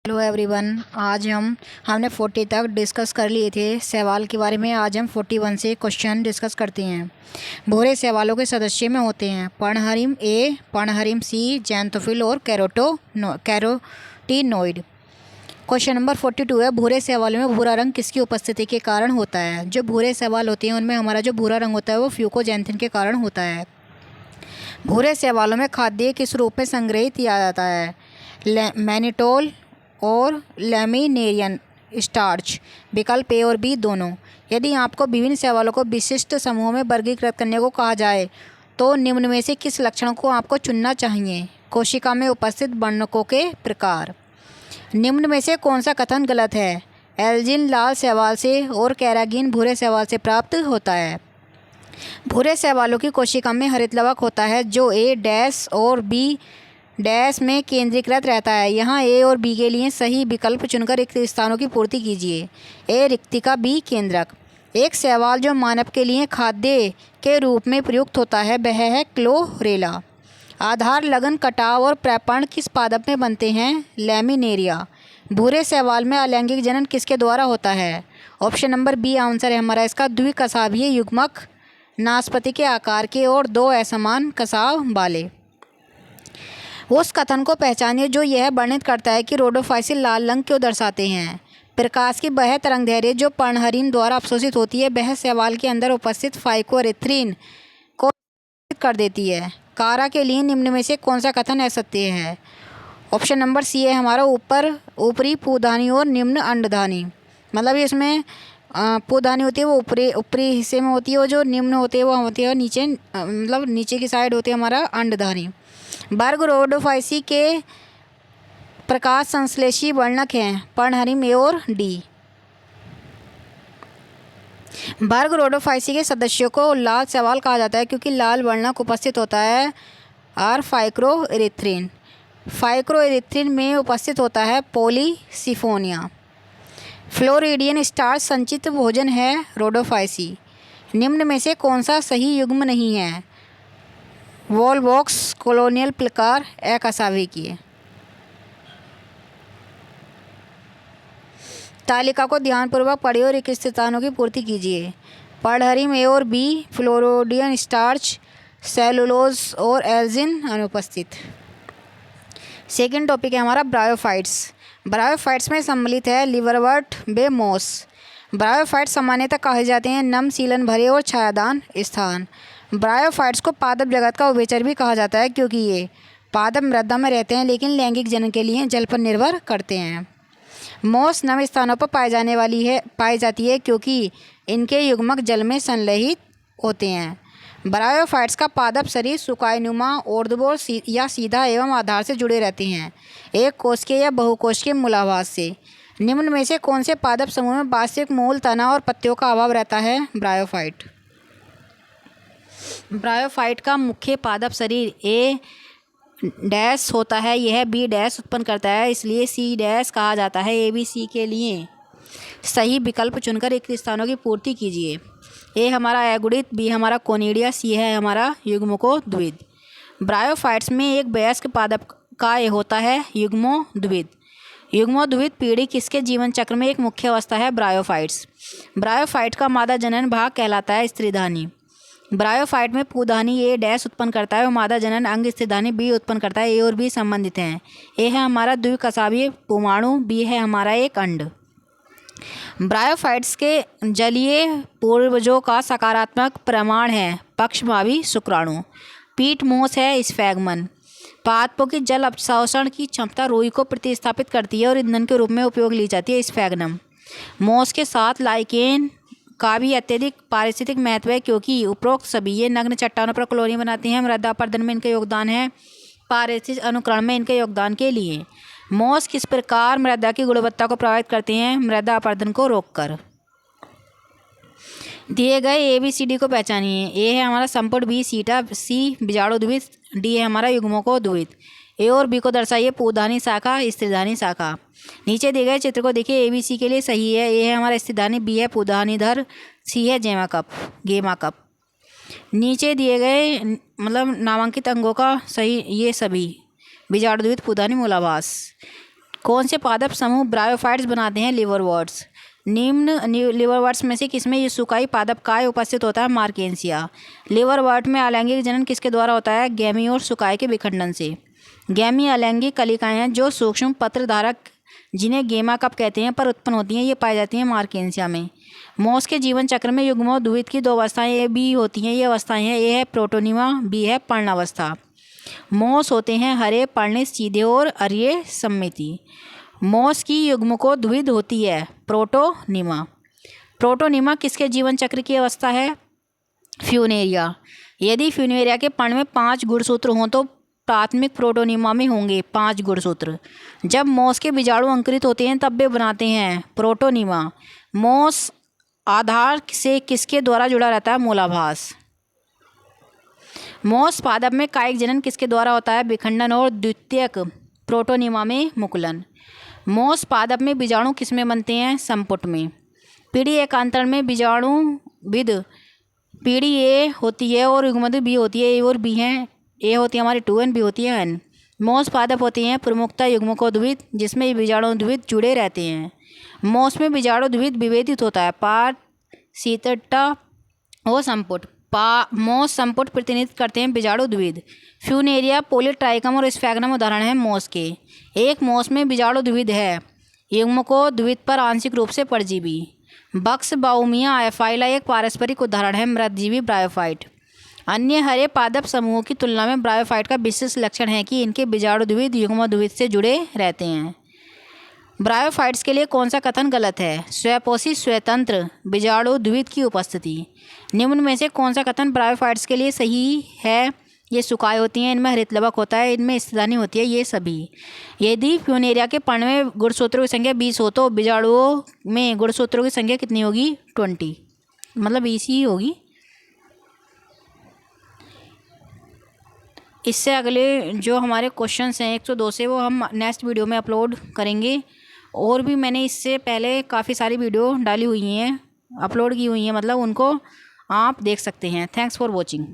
Hello everyone. आज हमने 40 तक डिस्कस कर लिए थे सवाल के बारे में। आज हम 41 से क्वेश्चन डिस्कस करते हैं। भूरे सवालों के सदस्य में होते हैं पर्णहरिम ए, पर्णहरिम सी, जैंथोफिल और कैरोटीनोइड। क्वेश्चन नंबर 42 है, भूरे सवालों में भूरा रंग किसकी उपस्थिति के कारण होता है। जो भूरे सवाल होते हैं उनमें हमारा जो भूरा रंग होता है वो फ्यूकोजैंथिन के कारण होता है। भूरे सवालों में खाद्य किस रूप में संग्रहित किया जाता है। मैनिटोल और लैमिनेरियन स्टार्च। विकल्प ए और बी दोनों। यदि आपको विभिन्न सवालों को विशिष्ट समूहों में वर्गीकृत करने को कहा जाए तो निम्न में से किस लक्षण को आपको चुनना चाहिए। कोशिका में उपस्थित वर्णकों के प्रकार। निम्न में से कौन सा कथन गलत है। एल्जिन लाल शैवाल से और कैरागीन भूरे शैवाल से प्राप्त होता है। भूरे शैवालों की कोशिका में हरित लवक होता है जो ए डैश और बी डैश में केंद्रीकृत रहता है। यहाँ ए और बी के लिए सही विकल्प चुनकर रिक्त स्थानों की पूर्ति कीजिए। ए रिक्तिका, बी केंद्रक। एक शैवाल जो मानव के लिए खाद्य के रूप में प्रयुक्त होता है वह है क्लोरेला। आधार, लगन, कटाव और प्रैपण किस पादप में बनते हैं। लैमिनेरिया। भूरे शैवाल में अलैंगिक जनन किसके द्वारा होता है। ऑप्शन नंबर बी आंसर है हमारा इसका। द्विकशाभीय युग्मक, नाशपाती के आकार के और दो असमान कसाव वाले। उस कथन को पहचानिए जो यह वर्णित करता है कि रोडोफाइसिल लाल रंग क्यों दर्शाते हैं। प्रकाश की वह तरंगदैर्घ्य जो पर्णहरिम द्वारा अवशोषित होती है वह शैवाल के अंदर उपस्थित फाइकोएरिथ्रिन को कर देती है। कारा के लिए निम्न में से कौन सा कथन असत्य है। ऑप्शन नंबर सी है हमारा ऊपरी पूधानी और निम्न अंडधानी। मतलब इसमें पूधानी होती है वो ऊपरी हिस्से में होती है और जो निम्न होती है वो होती है नीचे, मतलब नीचे की साइड होती है हमारा अंडधानी। वर्ग रोडोफाइसी के प्रकाश संश्लेषी वर्णक हैं पर्णहरिम ए और डी। वर्ग रोडोफाइसी के सदस्यों को लाल शैवाल कहा जाता है क्योंकि लाल वर्णक उपस्थित होता है और फाइक्रोएरिथ्रिन। फाइक्रोएरिथ्रिन में उपस्थित होता है पॉलीसिफोनिया। फ्लोरिडियन स्टार्च संचित भोजन है रोडोफाइसी। निम्न में से कौन सा सही युग्म नहीं है। वॉलबॉक्स, कॉलोनियल प्रकार, अकशाभिकीय। तालिका को ध्यानपूर्वक पढ़िए और रिक्त स्थानों की पूर्ति कीजिए। पर्णहरिम ए और बी, फ्लोरिडियन स्टार्च, सेलुलोज और एल्जिन अनुपस्थित। सेकंड टॉपिक है हमारा ब्रायोफाइट्स। ब्रायोफाइट्स में सम्मिलित है लिवरवर्ट व मोस। ब्रायोफाइट्स सामान्यतः कहे जाते हैं नम सीलन भरे और छायादान स्थान। ब्रायोफाइट्स को पादप जगत का उभयचर भी कहा जाता है क्योंकि ये पादप मृदा में रहते हैं लेकिन लैंगिक जनन के लिए जल पर निर्भर करते हैं। मोस नम स्थानों पर पाई जाती है क्योंकि इनके युग्मक जल में संलयित होते हैं। ब्रायोफाइट्स का पादप शरीर सुकायनुमा, ऊर्ध्वोर या सीधा एवं आधार से जुड़े रहते हैं, एक कोशिकीय या बहुकोशिकीय मूलाभास से। निम्न में से कौन से पादप समूह में वास्तविक मूल, तना और पत्तियों का अभाव रहता है। ब्रायोफाइट। ब्रायोफाइट का मुख्य पादप शरीर ए डैश होता है, यह बी डैश उत्पन्न करता है इसलिए सी डैश कहा जाता है। ए बी सी के लिए सही विकल्प चुनकर एक स्थानों की पूर्ति कीजिए। ए हमारा एगुडित, बी हमारा कोनिडिया, सी है हमारा युग्मकोद्विद। ब्रायोफाइट्स में एक वयस्क पादप का होता है युग्मोद्विद। युग्मोद्विद पीढ़ी किसके जीवन चक्र में एक मुख्य अवस्था है। ब्रायोफाइट्स। ब्रायोफाइट का मादा जनन भाग कहलाता है स्त्रीधानी। ब्रायोफाइट में पूधानी ए डैश उत्पन्न करता है और मादा जनन अंग स्त्रीधानी बी उत्पन्न करता है। ए और बी संबंधित हैं। ए है हमारा द्विकशाभीय पुमाणु, बी है हमारा एक अंड। ब्रायोफाइट्स के जलीय पूर्वजों का सकारात्मक प्रमाण है पक्षमावी शुक्राणु। पीठ मोस है स्फैगमन। पादपों की जल अवशोषण की क्षमता रुई को प्रतिस्थापित करती है और ईंधन के रूप में उपयोग ली जाती है स्फैगनम। मोस के साथ लाइकेन का भी अत्यधिक पारिस्थितिक महत्व है क्योंकि उपरोक्त सभी ये नग्न चट्टानों पर कॉलोनी बनाती हैं। मृदा अपर्दन में इनका योगदान है। पारिस्थितिक अनुकरण में इनके योगदान के लिए मोस किस प्रकार मृदा की गुणवत्ता को प्रभावित करते हैं। मृदा अपर्दन को रोककर। दिए गए ए बी सी डी को पहचानिए। ए है हमारा संपुट, बी सीटा, सी बीजाणुद्विद, डी है हमारा युग्मकोद्विद। ए और बी को दर्शाइए पूधानी शाखा, स्त्रीधानी शाखा। नीचे दिए गए चित्र को देखिए। ए बी सी के लिए सही है। ए है हमारा स्त्रीधानी, बी है पूधानीधर, सी है गेमा कप। नीचे दिए गए मतलब नामांकित अंगों का सही ये सभी बीजाणुद्विद, पूधानी, मूलाभास। कौन से पादप समूह ब्रायोफाइट्स बनाते हैं? लिवरवर्ट्स। निम्न लिवरवर्ट्स में से किसमें ये सुकाई पादप काय उपस्थित होता है? मार्केंसिया। लिवरवर्ट में अलैंगिक जनन किसके द्वारा होता है? गैमी और सुकाई के विखंडन से। गैमी अलैंगिक कलिकाएं हैं जो सूक्ष्म पत्रधारक, जिन्हें गेमा कप कहते हैं, पर उत्पन्न होती हैं। ये पाई जाती हैं मार्केंसिया में। मोस के जीवन चक्र में युग्मोद्भिद की 2 अवस्थाएं ए बी होती हैं। ये अवस्थाएं हैं, ए है प्रोटोनिमा, बी है पर्णावस्था। मोस होते हैं हरे, पर्णित, सीधे और अर्य सममिति। मोस की युग्मकोद्भिद होती है प्रोटोनिमा। प्रोटोनिमा किसके जीवन चक्र की अवस्था है? फ्यूनेरिया। यदि फ्यूनेरिया के पर्ण में 5 गुणसूत्र हों तो प्राथमिक प्रोटोनिमा में होंगे 5 गुणसूत्र। जब मोस के बीजाणु अंकुरित होते हैं तब वे बनाते हैं प्रोटोनिमा। मोस आधार से किसके द्वारा जुड़ा रहता है? मूलाभास। मोस पादप में कायिक जनन किसके द्वारा होता है? विखंडन और द्वितीयक प्रोटोनिमा में मुकुलन। मोस पादप में बीजाणु किस में बनते हैं? संपुट में। पीढ़ी एकांतरण में बीजाणुविद पीढ़ी ए होती है और युग्मद बी होती है। ए और बी हैं, ए होती है हमारी 2n, बी होती है n। मोस पादप होते हैं प्रमुखता युग्मकोद्भिद, जिसमें बीजाणुद्भिद जुड़े रहते हैं। मोस में बीजाणुद्भिद विभेदित होता है पाद, सीतट्टा और संपुट। मोस संपुट प्रतिनिधित्व करते हैं बीजाणुद्भिद। फ्यूनेरिया, पॉलीट्राइकम और स्फैग्नम उदाहरण हैं मोस के। एक मोस में बीजाणुद्भिद है, युग्मकोद्भिद पर आंशिक रूप से परजीवी। बक्स बाउमिया आयफाइला एक पारस्परिक उदाहरण है मृतजीवी ब्रायोफाइट। अन्य हरे पादप समूहों की तुलना में ब्रायोफाइट का विशिष्ट लक्षण है कि इनके बीजाणुद्भिद युग्मोद्भिद से जुड़े रहते हैं। ब्रायोफाइट्स के लिए कौन सा कथन गलत है? स्वपोषी स्वतंत्र बीजाणुद्भिद की उपस्थिति। निम्न में से कौन सा कथन ब्रायोफाइट्स के लिए सही है? ये सुकाय होती हैं, इनमें हरितलवक होता है, इनमें स्तनी होती है, ये सभी। यदि फ्यूनेरिया के पर्ण में गुणसूत्रों की संख्या 20 हो तो बीजाणुओं में गुणसूत्रों की संख्या कितनी होगी? 20, मतलब 20 ही होगी। इससे अगले जो हमारे क्वेश्चंस हैं 102 से, वो हम नेक्स्ट वीडियो में अपलोड करेंगे। और भी मैंने इससे पहले काफ़ी सारी वीडियो डाली हुई हैं, अपलोड की हुई हैं, मतलब उनको आप देख सकते हैं। Thanks for watching.